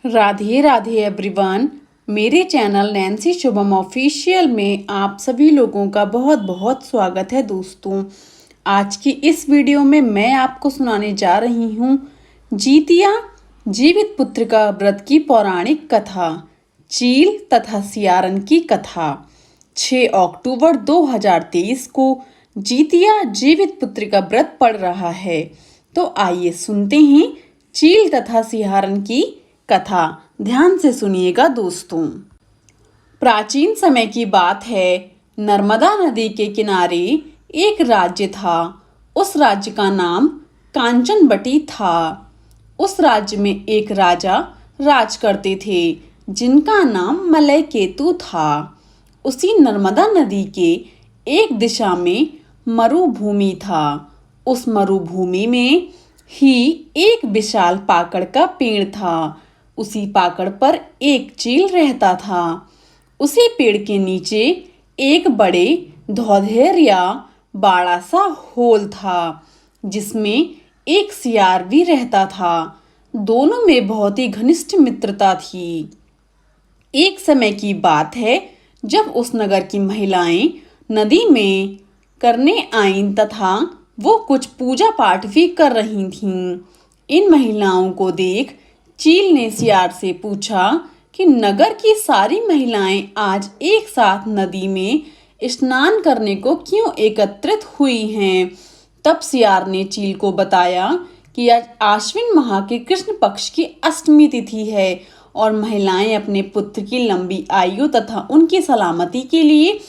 Radhe Radhe everyone. मेरे channel Nancy Shubham official में आप सभी लोगों का बहुत बहुत स्वागत है दोस्तों। आज की इस वीडियो में मैं आपको सुनाने जा रही हूँ जीतिया जीवित पुत्र का व्रत की पौराणिक कथा, चील तथा सियारन की कथा। 6 अक्टूबर 2023 को जीतिया जीवित पुत्र का व्रत पड़ रहा है। तो आइए सुनते हैं चील तथा सियारन की कथा। ध्यान से सुनिएगा दोस्तों। प्राचीन समय की बात है। नर्मदा नदी के किनारे एक राज्य था। उस राज्य का नाम कांचनबटी था। उस राज्य में एक राजा राज करते थे जिनका नाम मलय केतु था। उसी नर्मदा नदी के एक दिशा में मरुभूमि था। उस मरुभूमि में ही एक विशाल पाकड़ का पेड़ था। उसी पाकड़ पर एक चील रहता था। उसी पेड़ के नीचे एक बड़े धौधेर या बाड़ा सा होल था जिसमें एक सियार भी रहता था। दोनों में बहुत ही घनिष्ठ मित्रता थी। एक समय की बात है जब उस नगर की महिलाएं नदी में करने आईं तथा वो कुछ पूजा पाठ भी कर रही थीं। इन महिलाओं को देख चील ने सियार से पूछा कि नगर की सारी महिलाएं आज एक साथ नदी में स्नान करने को क्यों एकत्रित हुई हैं। तब सियार ने चील को बताया कि आज आश्विन माह के कृष्ण पक्ष की अष्टमी तिथि है और महिलाएं अपने पुत्र की लंबी आयु तथा उनकी सलामती के लिए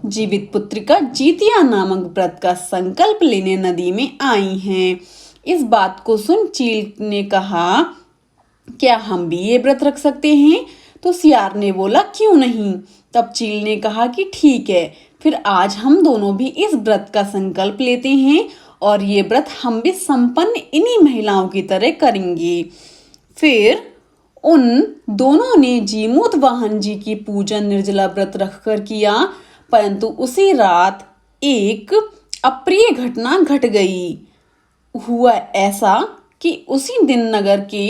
जीवित पुत्र का जीतिया नामक व्रत का संकल्प लेने नदी में आई हैं। इस बात को सुन चील ने कहा, क्या हम भी ये व्रत रख सकते हैं? तो सियार ने बोला, क्यों नहीं। तब चील ने कहा कि ठीक है, फिर आज हम दोनों भी इस व्रत का संकल्प लेते हैं और ये व्रत हम भी संपन्न इन्हीं महिलाओं की तरह करेंगे। फिर उन दोनों ने जीमूत वाहन जी की पूजन निर्जला व्रत रखकर किया। परंतु उसी रात एक अप्रिय घटना घट गई। हुआ ऐसा कि उसी दिन नगर के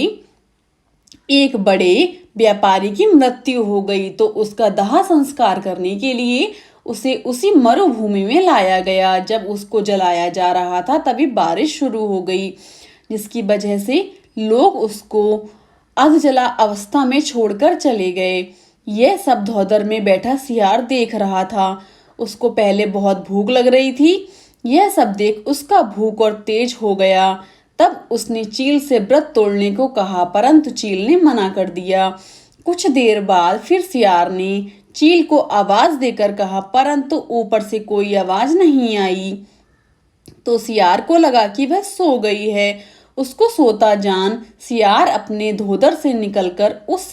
एक बड़े व्यापारी की मृत्यु हो गई। तो उसका दाह संस्कार करने के लिए उसे उसी मरुभूमि में लाया गया। जब उसको जलाया जा रहा था तभी बारिश शुरू हो गई, जिसकी वजह से लोग उसको अध जला अवस्था में छोड़कर चले गए। यह सब धौधर में बैठा सियार देख रहा था। उसको पहले बहुत भूख लग रही थी। यह सब देख उसका भूख और तेज हो गया। तब उसने चील से व्रत तोड़ने को कहा, परंतु चील ने मना कर दिया। कुछ देर बाद फिर सियार ने चील को आवाज देकर कहा, परंतु ऊपर से कोई आवाज नहीं आई। तो सियार को लगा कि वह सो गई है। उसको सोता जान सियार अपने धोदर से निकलकर उस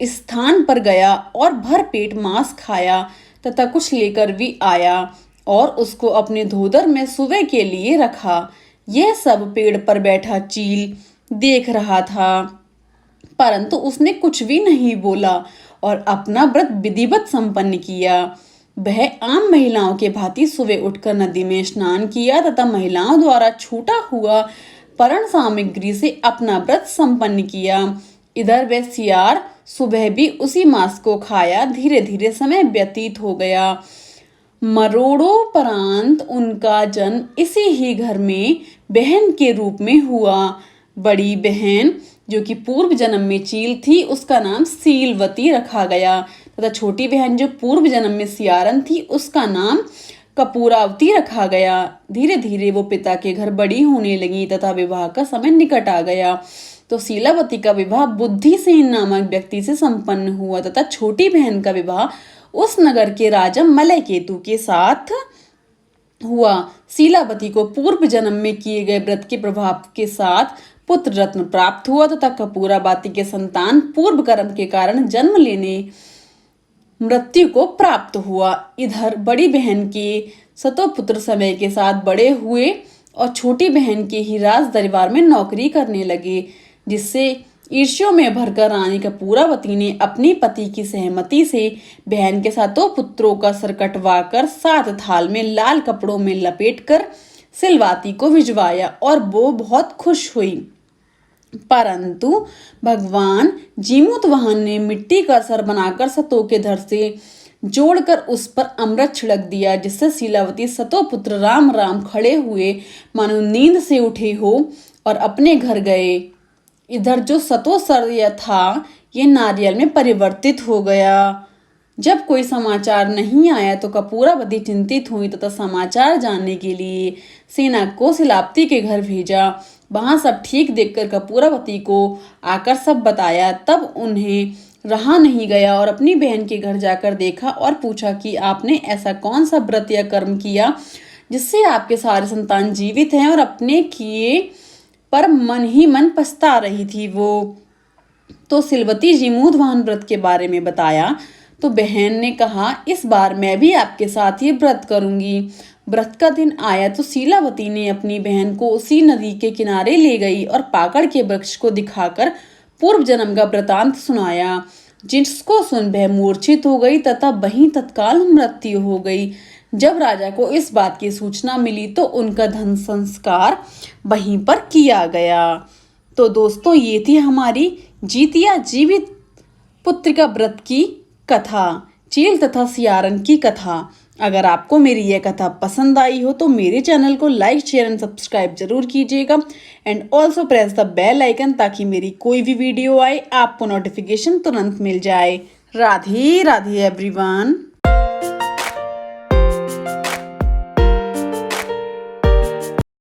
स्थान पर गया और भर पेट मांस खाया तथा कुछ लेकर भी आया और उसको अपने धोदर में सुबह के लिए रखा। यह सब पेड़ पर बैठा चील देख रहा था, परंतु उसने कुछ भी नहीं बोला और अपना व्रत विधिवत संपन्न किया। वह आम महिलाओं के भांति सुबह उठकर नदी में स्नान किया तथा महिलाओं द्वारा छूटा हुआ परण सामग्री से अपना व्रत संपन्न किया। इधर वह सियार सुबह भी उसी मांस को खाया। धीरे धीरे समय व्यतीत हो गया। मरोड़ोपरांत उनका जन्म इसी ही घर में बहन के रूप में हुआ। बड़ी बहन जो कि पूर्व जन्म में चील थी, उसका नाम सीलवती रखा गया तथा छोटी बहन जो पूर्व जन्म में सियारन थी, उसका नाम कपूरावती रखा गया। धीरे धीरे वो पिता के घर बड़ी होने लगी तथा विवाह का समय निकट आ गया। तो सीलावती का विवाह बुद्धिसेन नामक व्यक्ति से संपन्न हुआ तथा छोटी बहन का विवाह उस नगर के राजा मलय केतु के साथ हुआ। सीलावती को पूर्व जन्म में किए गए व्रत के प्रभाव के साथ पुत्र रत्न प्राप्त हुआ तथा कपूरावती के संतान पूर्व कर्म के कारण जन्म लेने मृत्यु को प्राप्त हुआ। इधर बड़ी बहन के सतो पुत्र समय के साथ बड़े हुए और छोटी बहन के ही राज दरबार में नौकरी करने लगे, जिससे ईर्ष्या में भरकर रानी कपूरावती ने अपनी पति की सहमति से बहन के सातों पुत्रों का सर कटवाकर 7 थाल में लाल कपड़ों में लपेटकर सिलवाती को भिजवाया और वो बहुत खुश हुई। परंतु भगवान जीमूतवाहन ने मिट्टी का सर बनाकर सतो के धड़ से जोड़कर उस पर अमृत छिड़क दिया, जिससे शीलावती सतोपुत्र राम राम खड़े हुए मानो नींद से उठे हो और अपने घर गए। इधर जो सतो सर था ये नारियल में परिवर्तित हो गया। जब कोई समाचार नहीं आया तो कपूरावती चिंतित हुई तथा समाचार जानने के लिए सेना को शीलावती के घर भेजा। वहां सब ठीक देखकर कपूरावती को आकर सब बताया। तब उन्हें रहा नहीं गया और अपनी बहन के घर जाकर देखा और पूछा कि आपने ऐसा कौन सा व्रत या कर्म किया जिससे आपके सारे संतान जीवित हैं। और अपने किए पर मन ही मन पछता रही थी वो। तो शीलवती जीमूतवाहन व्रत के बारे में बताया तो बहन ने कहा, इस बार मैं भी आपके साथ ये व्रत करूंगी। व्रत का दिन आया तो शीलावती ने अपनी बहन को उसी नदी के किनारे ले गई और पाकड़ के वृक्ष को दिखाकर पूर्व जन्म का वृतांत सुनाया, जिसको सुन वह मूर्छित हो गई तथा वहीं तत्काल मृत्यु हो गई। जब राजा को इस बात की सूचना मिली तो उनका धन संस्कार वहीं पर किया गया। तो दोस्तों ये थी हमारी जीतिया जीवित पुत्रिका व्रत की कथा, चील तथा सियारन की कथा। अगर आपको मेरी यह कथा पसंद आई हो तो मेरे चैनल को लाइक शेयर एंड सब्सक्राइब जरूर कीजिएगा and also press the bell icon ताकि मेरी कोई भी वीडियो आए आपको नोटिफिकेशन तुरंत मिल जाए। राधे राधे एवरीवन।